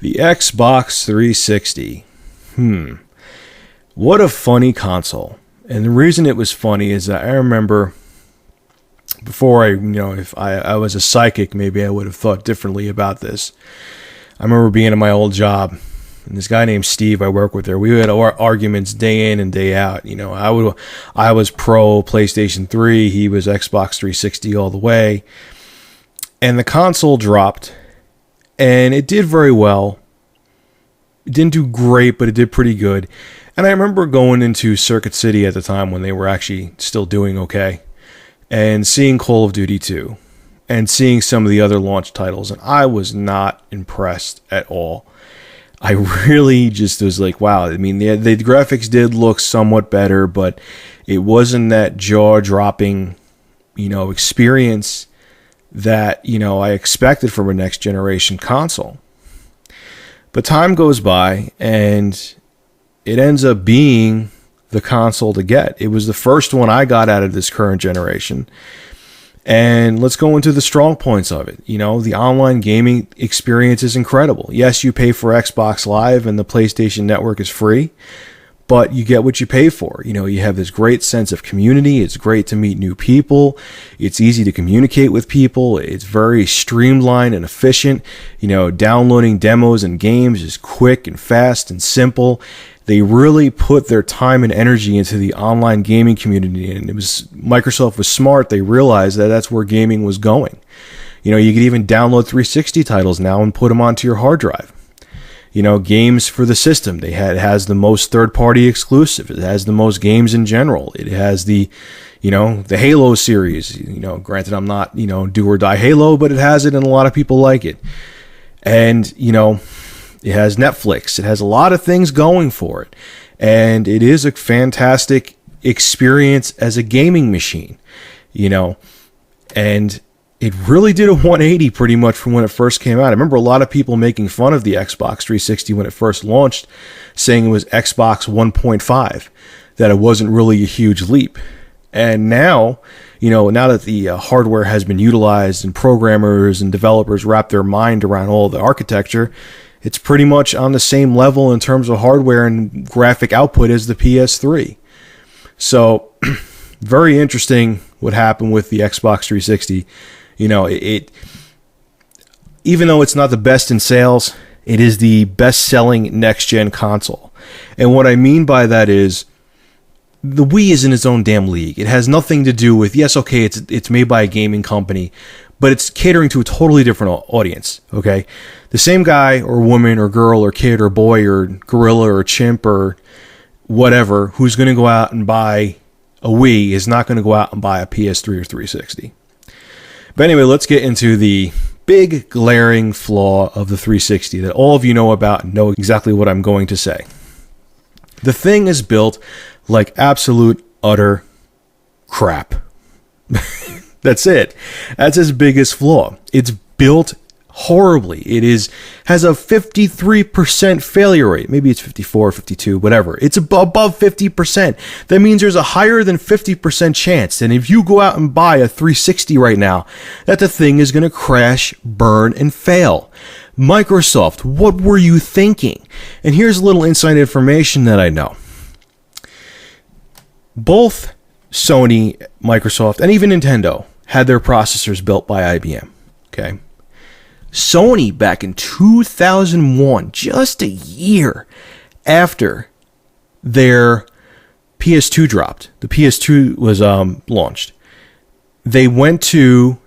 The Xbox 360. What a funny console. And the reason it was funny is that I remember before if I was a psychic, maybe I would have thought differently about this. I remember being at my old job, and this guy named Steve I work with there, we had arguments day in and day out. I was pro PlayStation 3, he was Xbox 360 all the way. And the console dropped, and it did very well. It didn't do great, but it did pretty good. And I remember going into Circuit City at the time when they were actually still doing okay, and seeing Call of Duty 2, and seeing some of the other launch titles, and I was not impressed at all. I really just was like, wow. I mean, the graphics did look somewhat better, but it wasn't that jaw-dropping, experience that, I expected from a next-generation console. But time goes by, and it ends up being the console to get. It was the first one I got out of this current generation. And let's go into the strong points of it. The online gaming experience is incredible. Yes, you pay for Xbox Live and the PlayStation Network is free, but you get what you pay for. You have this great sense of community. It's great to meet new people. It's easy to communicate with people. It's very streamlined and efficient. Downloading demos and games is quick and fast and simple. They really put their time and energy into the online gaming community, and Microsoft was smart. They realized that that's where gaming was going. You could even download 360 titles now and put them onto your hard drive. Games for the system. It has the most third-party exclusive. It has the most games in general. It has the Halo series. Granted, I'm not, do or die Halo, but it has it and a lot of people like it. And, it has Netflix. It has a lot of things going for it. And it is a fantastic experience as a gaming machine, and it really did a 180 pretty much from when it first came out. I remember a lot of people making fun of the Xbox 360 when it first launched, saying it was Xbox 1.5, that it wasn't really a huge leap. And now, now that the hardware has been utilized and programmers and developers wrap their mind around all the architecture, it's pretty much on the same level in terms of hardware and graphic output as the PS3. So, very interesting what happened with the Xbox 360. It even though it's not the best in sales, it is the best-selling next-gen console. And what I mean by that is, the Wii is in its own damn league. It has nothing to do with, yes, okay, it's made by a gaming company, but it's catering to a totally different audience, okay? The same guy or woman or girl or kid or boy or gorilla or chimp or whatever who's going to go out and buy a Wii is not going to go out and buy a PS3 or 360. But anyway, let's get into the big glaring flaw of the 360 that all of you know about and know exactly what I'm going to say. The thing is built like absolute utter crap. That's it. That's its biggest flaw. It's built horribly. Has a 53% failure rate. Maybe it's 54, 52, whatever. It's above 50%. That means there's a higher than 50% chance. And if you go out and buy a 360 right now, that the thing is going to crash, burn, and fail. Microsoft, what were you thinking? And here's a little inside information that I know. Both Sony, Microsoft, and even Nintendo had their processors built by IBM. Okay. Sony, back in 2001, just a year after their PS2 dropped, the PS2 was launched, they went to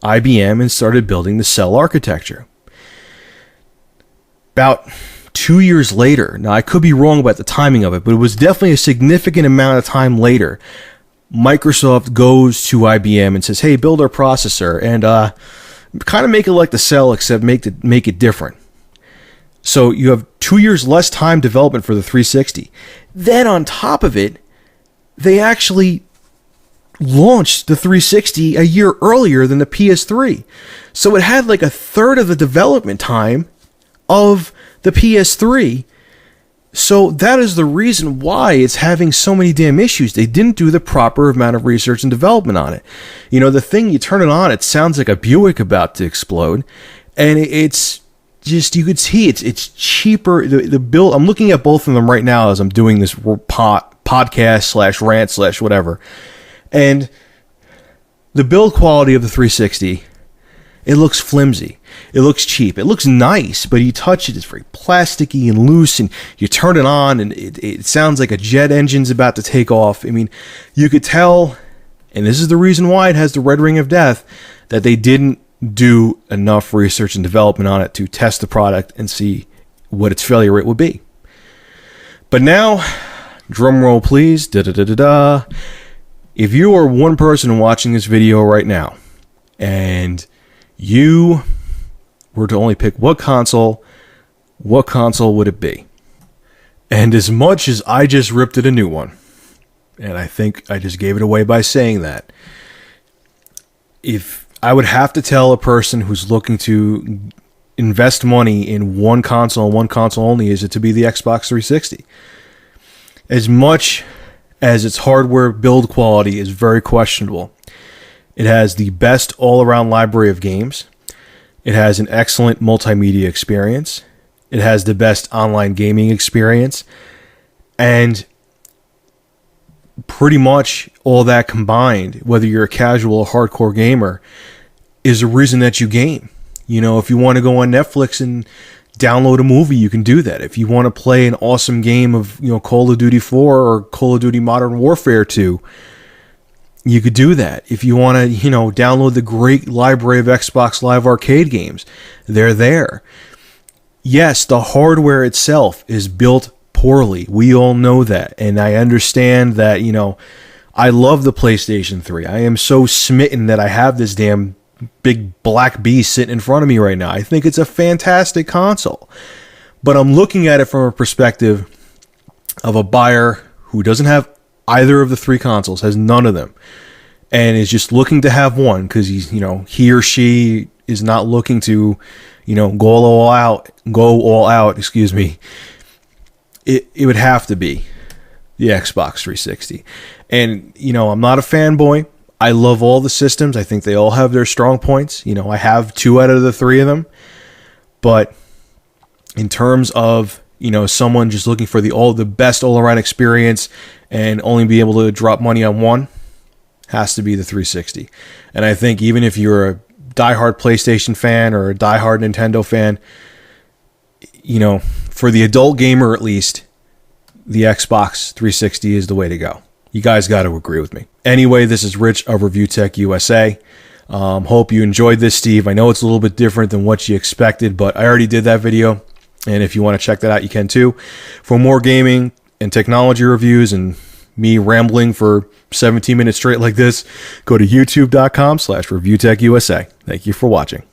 IBM and started building the Cell architecture. About 2 years later, now I could be wrong about the timing of it, but it was definitely a significant amount of time later, Microsoft goes to IBM and says, hey, build our processor and kind of make it like the Cell, except make it different. So you have 2 years less time development for the 360. Then on top of it, they actually launched the 360 a year earlier than the PS3. So it had like a third of the development time of the PS3. So that is the reason why it's having so many damn issues. They didn't do the proper amount of research and development on it. The thing, you turn it on, it sounds like a Buick about to explode. And it's just, you could see it's cheaper. The build, I'm looking at both of them right now as I'm doing this podcast / rant / whatever. And the build quality of the 360, it looks flimsy. It looks cheap. It looks nice, but you touch it, it's very plasticky and loose, and you turn it on, and it sounds like a jet engine's about to take off. I mean, you could tell, and this is the reason why it has the red ring of death, that they didn't do enough research and development on it to test the product and see what its failure rate would be. But now, drum roll please, da-da-da-da-da. If you are one person watching this video right now, and you were to only pick what console would it be? And as much as I just ripped it a new one, and I think I just gave it away by saying that, if I would have to tell a person who's looking to invest money in one console and one console only, is it to be the Xbox 360. As much as its hardware build quality is very questionable, it has the best all-around library of games. It has an excellent multimedia experience. It has the best online gaming experience. And pretty much all that combined, whether you're a casual or hardcore gamer, is the reason that you game. You know, if you want to go on Netflix and download a movie, you can do that. If you want to play an awesome game of, Call of Duty 4 or Call of Duty Modern Warfare 2, you could do that. If you want to, download the great library of Xbox Live Arcade games, they're there. Yes, the hardware itself is built poorly. We all know that. And I understand that, I love the PlayStation 3. I am so smitten that I have this damn big black beast sitting in front of me right now. I think it's a fantastic console. But I'm looking at it from a perspective of a buyer who doesn't have either of the three consoles, has none of them, and is just looking to have one because he or she is not looking to, go all out. Excuse me. It would have to be the Xbox 360. And, I'm not a fanboy. I love all the systems. I think they all have their strong points. I have 2 out of the 3 of them. But in terms of, someone just looking for the best all-around experience and only be able to drop money on one, has to be the 360. And I think even if you're a diehard PlayStation fan or a diehard Nintendo fan, for the adult gamer at least, the Xbox 360 is the way to go. You guys got to agree with me. Anyway, this is Rich of Review Tech USA. Hope you enjoyed this, Steve. I know it's a little bit different than what you expected, but I already did that video. And if you want to check that out, you can too. For more gaming and technology reviews and me rambling for 17 minutes straight like this, go to youtube.com/ReviewTechUSA. Thank you for watching.